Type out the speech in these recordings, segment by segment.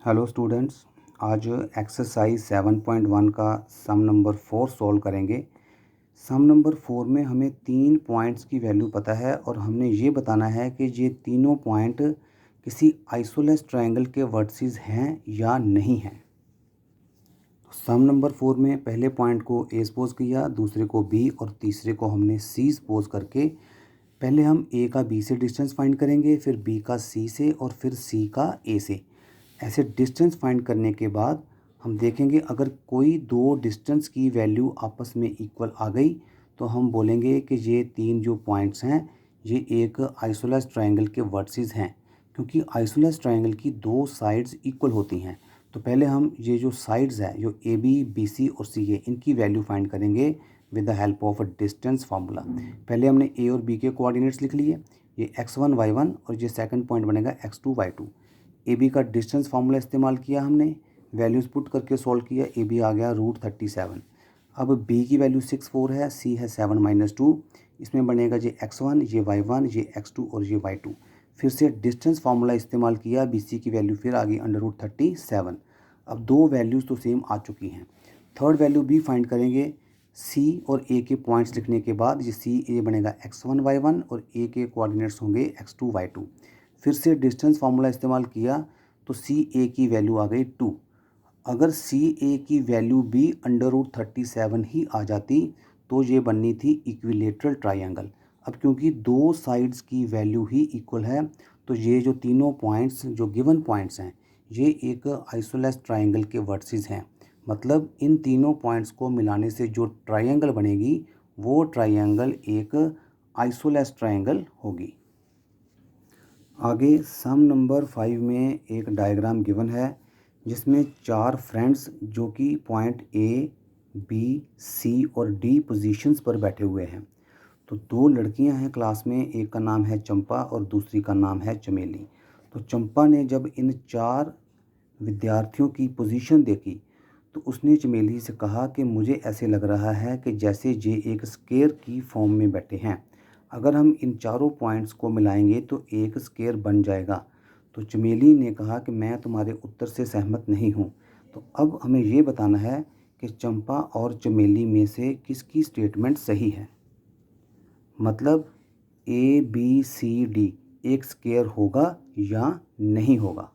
Hello students, आज exercise 7.1 का सम number 4 solve करेंगे। सम नंबर 4 में हमें 3 पॉइंट्स की वैल्यू पता है और हमने ये बताना है कि ये तीनों पॉइंट किसी आइसोलेस ट्रायंगल के वर्टिसेस हैं या नहीं हैं। तो सम नंबर 4 में पहले पॉइंट को ए सपोज किया, दूसरे को बी और तीसरे को हमने सी सपोज करके पहले हम ए का बी से डिस्टेंस फाइंड करेंगे, फिर बी का सी से और फिर सी का ए से। ऐसे डिस्टेंस फाइंड करने के बाद हम देखेंगे अगर कोई दो डिस्टेंस की वैल्यू आपस में इक्वल आ गई तो हम बोलेंगे कि ये तीन जो पॉइंट्स हैं ये एक आइसोलेस ट्रायंगल के वर्टिसेस हैं, क्योंकि आइसोलेस ट्रायंगल की दो साइड्स इक्वल होती हैं। तो पहले हम ये जो साइड्स है जो ए बी बी सी और सी ए इनकी वैल्यू फाइंड करेंगे with the help of a distance formula. पहले हमने ए और बी के कोऑर्डिनेट्स लिख लिए, ये x1 y1 और ये सेकंड पॉइंट बनेगा x2 y2। ए बी का डिस्टेंस फार्मूला इस्तेमाल किया हमने, वैल्यूज़ पुट करके सॉल्व किया, ए बी आ गया √37। अब बी की वैल्यू 6 4 है, सी है 7 - 2, इसमें बनेगा ये x1 ये y1 ये x2 और ये y2। फिर से डिस्टेंस फार्मूला इस्तेमाल किया, बी सी की वैल्यू फिर आ गई √37। अब दो वैल्यूज़ तो सेम आ चुकी हैं। थर्ड वैल्यू भी फाइंड करेंगे। सी और ए के पॉइंट्स लिखने के बाद ये सी ए बनेगा x1 y1 और ए के कोऑर्डिनेट्स होंगे x2 y2। फिर से डिस्टेंस फार्मूला इस्तेमाल किया तो सी ए की वैल्यू आ गई 2। अगर सी ए की वैल्यू भी √37 ही आ जाती तो ये बननी थी इक्विलेटरल ट्रायंगल। अब क्योंकि दो साइड्स की वैल्यू ही इक्वल है तो ये जो तीनों पॉइंट्स जो गिवन पॉइंट्स हैं ये एक आइसोलेस ट्रायंगल के वर्टिसेस हैं। मतलब इन तीनों पॉइंट्स को मिलाने से जो ट्रायंगल बनेगी वो ट्रायंगल एक आइसोलेस ट्रायंगल होगी। आगे सम नंबर 5 में एक डायग्राम गिवन है जिसमें चार फ्रेंड्स जो कि पॉइंट ए बी सी और डी पोजीशंस पर बैठे हुए हैं। तो दो लड़कियां हैं क्लास में, एक का नाम है चंपा और दूसरी का नाम है चमेली। तो चंपा ने जब इन चार विद्यार्थियों की पोजीशन देखी तो उसने चमेली से कहा कि मुझे ऐसे लग रहा है कि जैसे ये एक स्क्वायर की फॉर्म में बैठे हैं। अगर हम इन चारों पॉइंट्स को मिलाएंगे तो एक स्क्वायर बन जाएगा। तो चमेली ने कहा कि मैं तुम्हारे उत्तर से सहमत नहीं हूँ। तो अब हमें ये बताना है कि चंपा और चमेली में से किसकी स्टेटमेंट सही है। मतलब ए बी सी डी एक स्क्वायर होगा या नहीं होगा।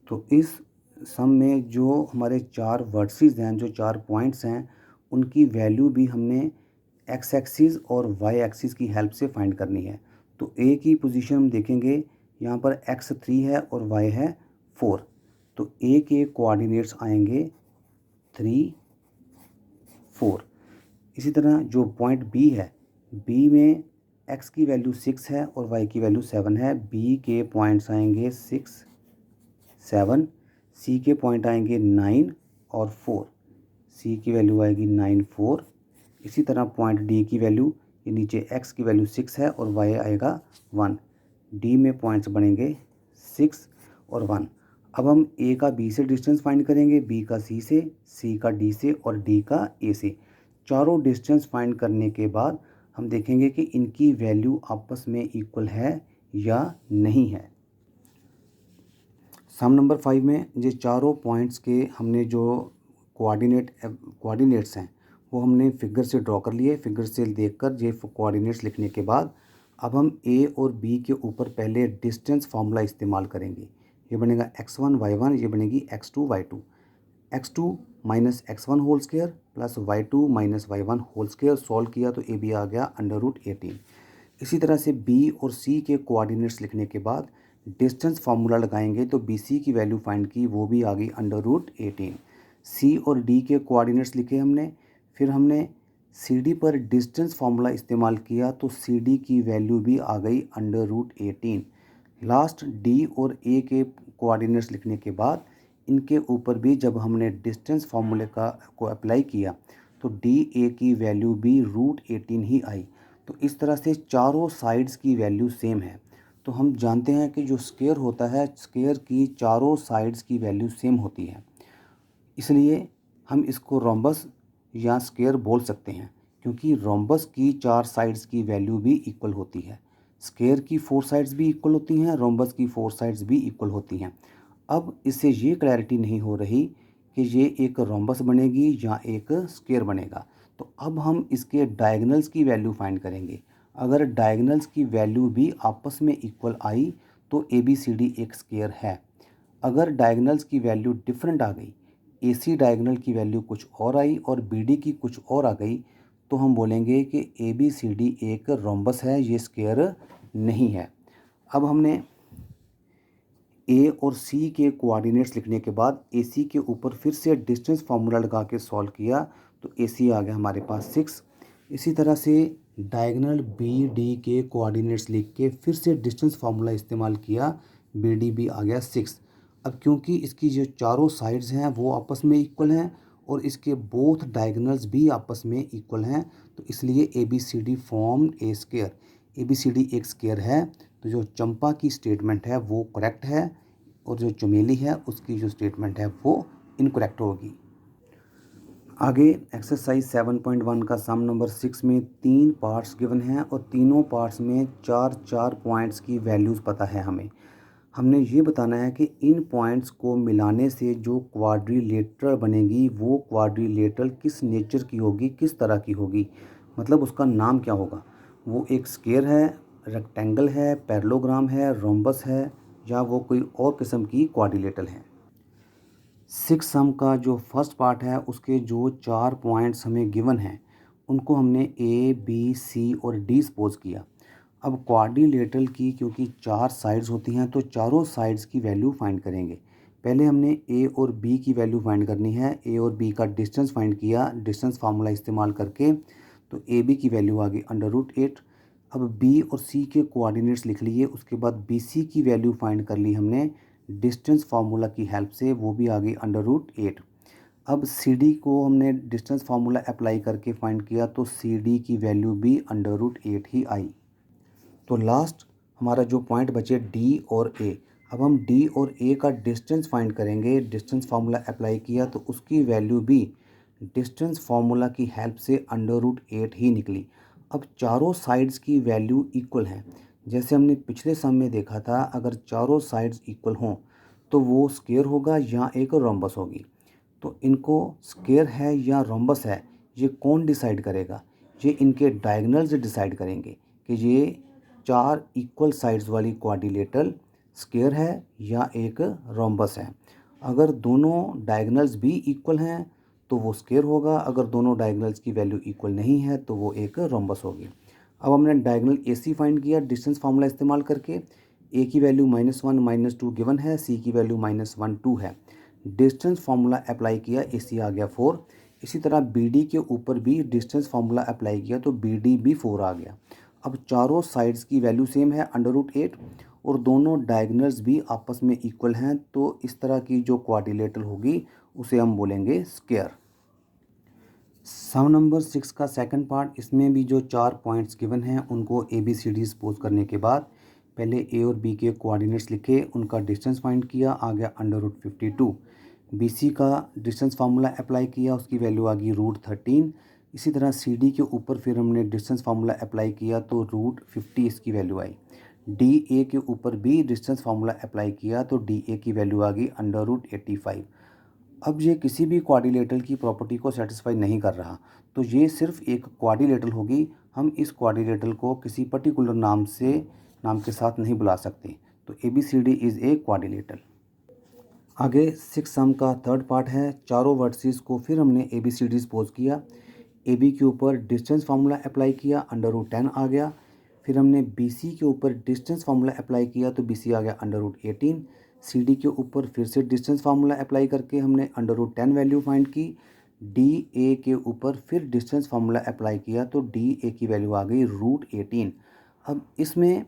तो इस सम में जो हमारे चार वर्टिसेस हैं, जो चार पॉइंट्स हैं, उनकी वैल्यू भी हमने एक्स एक्सिस और वाई एक्सिस की हेल्प से फाइंड करनी है। तो ए की पोजीशन हम देखेंगे, यहाँ पर x3 है और y है 4। तो ए के कोऑर्डिनेट्स आएंगे 3 4। इसी तरह जो पॉइंट बी है, बी में x की वैल्यू 6 है और y की वैल्यू 7 है। बी के पॉइंट्स आएंगे 6 7, सी के पॉइंट आएंगे 9 और 4, सी की वैल्यू आएगी 9 4। इसी तरह पॉइंट डी की वैल्यू, ये नीचे x की वैल्यू 6 है और y आएगा 1। डी में पॉइंट्स बनेंगे 6 और 1। अब हम ए का बी से डिस्टेंस फाइंड करेंगे, बी का सी से, सी का डी से और डी का ए से। चारों डिस्टेंस फाइंड करने के बाद हम देखेंगे कि इनकी वैल्यू आपस में इक्वल है या नहीं है। सम नंबर 5 में ये चारों पॉइंट्स के हमने जो कोऑर्डिनेट्स हैं वो हमने फिगर से ड्रॉ कर लिए। फिगर से देखकर ये कोऑर्डिनेट्स लिखने के बाद अब हम ए और बी के ऊपर पहले डिस्टेंस फार्मूला इस्तेमाल करेंगे। ये बनेगा x1 y1, ये बनेगी x2 y2। x2 - x1 whole square plus y2 - y1 whole square. Solve किया तो ए बी आ गया √18। इसी तरह से बी और सी के कोऑर्डिनेट्स लिखने के बाद डिस्टेंस फार्मूला लगाएंगे तो बी सी की वैल्यू फाइंड की, वो भी आ गई √18। सी और डी के कोऑर्डिनेट्स लिखे हमने, फिर हमने सी डी पर डिस्टेंस फार्मूला इस्तेमाल किया तो सी डी की वैल्यू भी आ गई √18। लास्ट डी और ए के कोऑर्डिनेट्स लिखने के बाद इनके ऊपर भी जब हमने डिस्टेंस फार्मूले को अप्लाई किया तो डी ए की वैल्यू भी √18 ही आई। तो इस तरह से चारों साइड्स की वैल्यू सेम है। तो हम जानते हैं कि जो स्क्वायर होता है, स्क्वायर की चारों साइड्स की वैल्यू सेम होती है, इसलिए हम इसको रोम्बस या स्क्वायर बोल सकते हैं, क्योंकि रोम्बस की चार साइड्स की वैल्यू भी इक्वल होती है। स्क्वायर की 4 साइड्स भी इक्वल होती हैं, रोम्बस की 4 साइड्स भी इक्वल होती हैं। अब इससे ये क्लैरिटी नहीं हो रही कि ये एक रोम्बस बनेगी या एक स्क्वायर बनेगा। तो अब हम इसके डायगोनल्स की वैल्यू फाइंड करेंगे। अगर डायगोनल्स की वैल्यू भी आपस में इक्वल आई तो ABCD एक स्क्वायर है। अगर डायगोनल्स की वैल्यू डिफरेंट आ गई, AC डायगोनल की वैल्यू कुछ और आई और BD की कुछ और आ गई, तो हम बोलेंगे कि ABCD एक रोम्बस है, ये स्क्वायर नहीं है। अब हमने A और C के कोऑर्डिनेट्स लिखने के बाद AC के ऊपर फिर से डिस्टेंस फार्मूला लगा के सॉल्व किया तो AC आ गया हमारे पास 6। इसी तरह से डायगोनल BD के कोऑर्डिनेट्स लिख के फिर से डिस्टेंस फार्मूला इस्तेमाल किया, BD भी आ गया 6। अब क्योंकि इसकी जो चारों साइड्स हैं वो आपस में इक्वल हैं और इसके बोथ डायगोनल्स भी आपस में इक्वल हैं, तो इसलिए ABCD फॉर्म ए स्क्वायर। ABCD एक स्क्वायर है, तो जो चंपा की स्टेटमेंट है वो करेक्ट है और जो चमेली है उसकी जो स्टेटमेंट है वो इनकरेक्ट होगी। आगे एक्सरसाइज 7.1 का सम नंबर 6 में 3 पार्ट्स गिवन हैं और तीनों पार्ट्स में 4 पॉइंट्स की वैल्यूज़ पता है हमें। हमने ये बताना है कि इन पॉइंट्स को मिलाने से जो क्वाड्रिलेटरल बनेगी वो क्वाड्रिलेटरल किस नेचर की होगी, किस तरह की होगी, मतलब उसका नाम क्या होगा। वो एक स्क्वायर है, रेक्टेंगल है, पैरेललोग्राम है, रोम्बस है या वो कोई और किस्म की क्वाड्रिलेटरल है। 6 सम का जो फर्स्ट पार्ट है उसके जो 4 पॉइंट्स हमें गिवन हैं उनको हमने A, B, C और D सपोज किया। अब क्वाड्रिलेटरल की क्योंकि 4 साइड्स होती हैं तो चारों साइड्स की वैल्यू फाइंड करेंगे। पहले हमने A और B की वैल्यू फाइंड करनी है। A और B का डिस्टेंस फाइंड किया डिस्टेंस फार्मूला इस्तेमाल करके, तो AB की वैल्यू आ गई √8। अब B और C के कोऑर्डिनेट्स लिख लिए, उसके बाद BC की वैल्यू फाइंड कर ली हमने डिस्टेंस फार्मूला की हेल्प से, वो भी आ गई √8। अब CD को हमने डिस्टेंस फार्मूला अप्लाई करके फाइंड किया तो CD की वैल्यू भी √8 ही आई। तो लास्ट हमारा जो पॉइंट बचे D और A। अब हम D और A का डिस्टेंस फाइंड करेंगे। डिस्टेंस फार्मूला अप्लाई किया तो उसकी वैल्यू भी डिस्टेंस फार्मूला की हेल्प से √8 ही निकली। अब चारों साइड्स की वैल्यू इक्वल है। जैसे हमने पिछले सम में देखा था, अगर चारों साइड्स इक्वल हों तो वो स्क्वायर होगा या एक रोम्बस होगी। तो इनको स्क्वायर है या रोम्बस है ये कौन डिसाइड करेगा? ये इनके डायगोनल्स डिसाइड करेंगे कि ये 4 इक्वल साइड्स वाली क्वाड्रिलेटरल स्क्वायर है या एक रोम्बस है। अगर दोनों डायगोनल्स भी इक्वल हैं तो वो स्क्वायर होगा, अगर दोनों डायगोनल्स की वैल्यू इक्वल नहीं है तो वो एक रोम्बस होगी। अब हमने डायगोनल AC फाइंड किया डिस्टेंस फार्मूला इस्तेमाल करके। A की वैल्यू -1 -2 गिवन है, C की वैल्यू -1 2 है। डिस्टेंस फार्मूला अप्लाई किया, AC आ गया 4। इसी तरह BD के ऊपर भी डिस्टेंस फार्मूला अप्लाई किया तो BD भी 4 आ गया। अब चारों साइड्स की वैल्यू सेम है √8 और दोनों डायगोनल्स भी आपस में इक्वल हैं, तो इस तरह की जो क्वाड्रिलेटरल होगी उसे हम बोलेंगे स्क्वायर। सम नंबर 6 का सेकंड पार्ट, इसमें भी जो 4 पॉइंट्स गिवन हैं उनको ABCD सपोज करने के बाद पहले A और B के कोऑर्डिनेट्स लिखे, उनका डिस्टेंस फाइंड किया, आ गया √52। BC का डिस्टेंस फार्मूला अप्लाई किया, उसकी वैल्यू आ गई √13। इसी तरह CD के ऊपर फिर हमने डिस्टेंस फार्मूला अप्लाई किया तो √50 इसकी वैल्यू आई। DA के ऊपर भी डिस्टेंस फार्मूला अप्लाई किया तो DA की वैल्यू आ गई √85। अब ये किसी भी क्वाड्रिलेटरल की प्रॉपर्टी को सेटिस्फाई नहीं कर रहा, तो ये सिर्फ एक क्वाड्रिलेटरल होगी। हम इस क्वाड्रिलेटरल को किसी पर्टिकुलर नाम के साथ नहीं बुला सकते, तो ABCD इज़ ए क्वाड्रिलेटरल। आगे 6 सम का थर्ड पार्ट है। चारों वर्टिसेस को फिर हमने ABCD सपोज किया। AB के ऊपर डिस्टेंस फार्मूला अप्लाई किया, √10 आ गया। फिर हमने BC के ऊपर डिस्टेंस फार्मूला अप्लाई किया तो BC आ गया √18। CD के ऊपर फिर से डिस्टेंस फार्मूला अप्लाई करके हमने √10 वैल्यू फाइंड की। DA के ऊपर फिर डिस्टेंस फार्मूला अप्लाई किया तो DA की वैल्यू आ गई √18। अब इसमें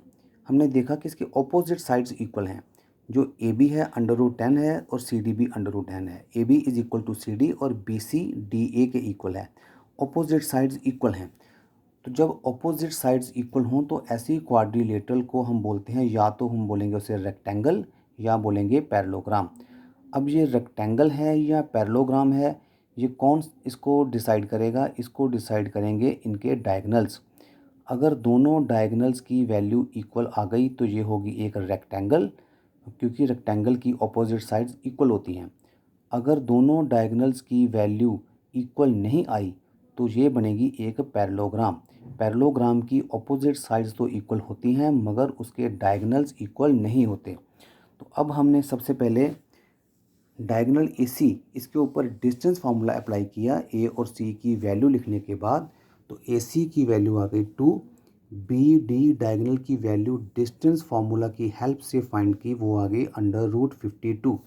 हमने देखा कि इसके ऑपोजिट साइड्स इक्वल हैं। जो AB है √10 है और CD भी √10 है। AB is equal to CD और BC DA के इक्वल है। ऑपोजिट साइड्स इक्वल हैं, तो जब ऑपोजिट साइड्स इक्वल हों तो ऐसी क्वाड्रिलेटरल को हम बोलते हैं, या तो हम बोलेंगे उसे रेक्टेंगल या बोलेंगे पैरेललोग्राम। अब ये रेक्टेंगल है या पैरेललोग्राम है, ये कौन इसको डिसाइड करेगा? इसको डिसाइड करेंगे इनके डायगोनल्स। अगर दोनों डायगोनल्स की वैल्यू इक्वल आ गई तो ये होगी एक रेक्टेंगल, क्योंकि रेक्टेंगल की ऑपोजिट साइड्स इक्वल होती हैं। अगर दोनों डायगोनल्स की वैल्यू इक्वल नहीं आई तो ये बनेगी एक पैरेललोग्राम। पैरेललोग्राम की ऑपोजिट साइड्स तो इक्वल होती हैं मगर उसके डायगोनल्स इक्वल नहीं होते। तो अब हमने सबसे पहले डायगोनल AC इसके ऊपर डिस्टेंस फार्मूला अप्लाई किया A और C की वैल्यू लिखने के बाद। तो AC की वैल्यू आ गई 2, BD डायगोनल की वैल्यू डिस्टेंस फार्मूला की हेल्प से फाइंड की, वो आ गई √52।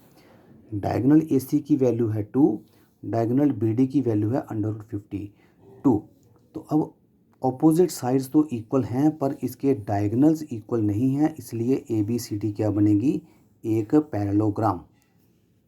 डायगोनल AC की वैल्यू है 2, डायगोनल BD की वैल्यू है √52। तो अब ऑपोजिट साइड्स तो इक्वल हैं पर इसके डायगोनल्स इक्वल नहीं हैं, इसलिए ABCD क्या बनेगी, एक पैरेललोग्राम।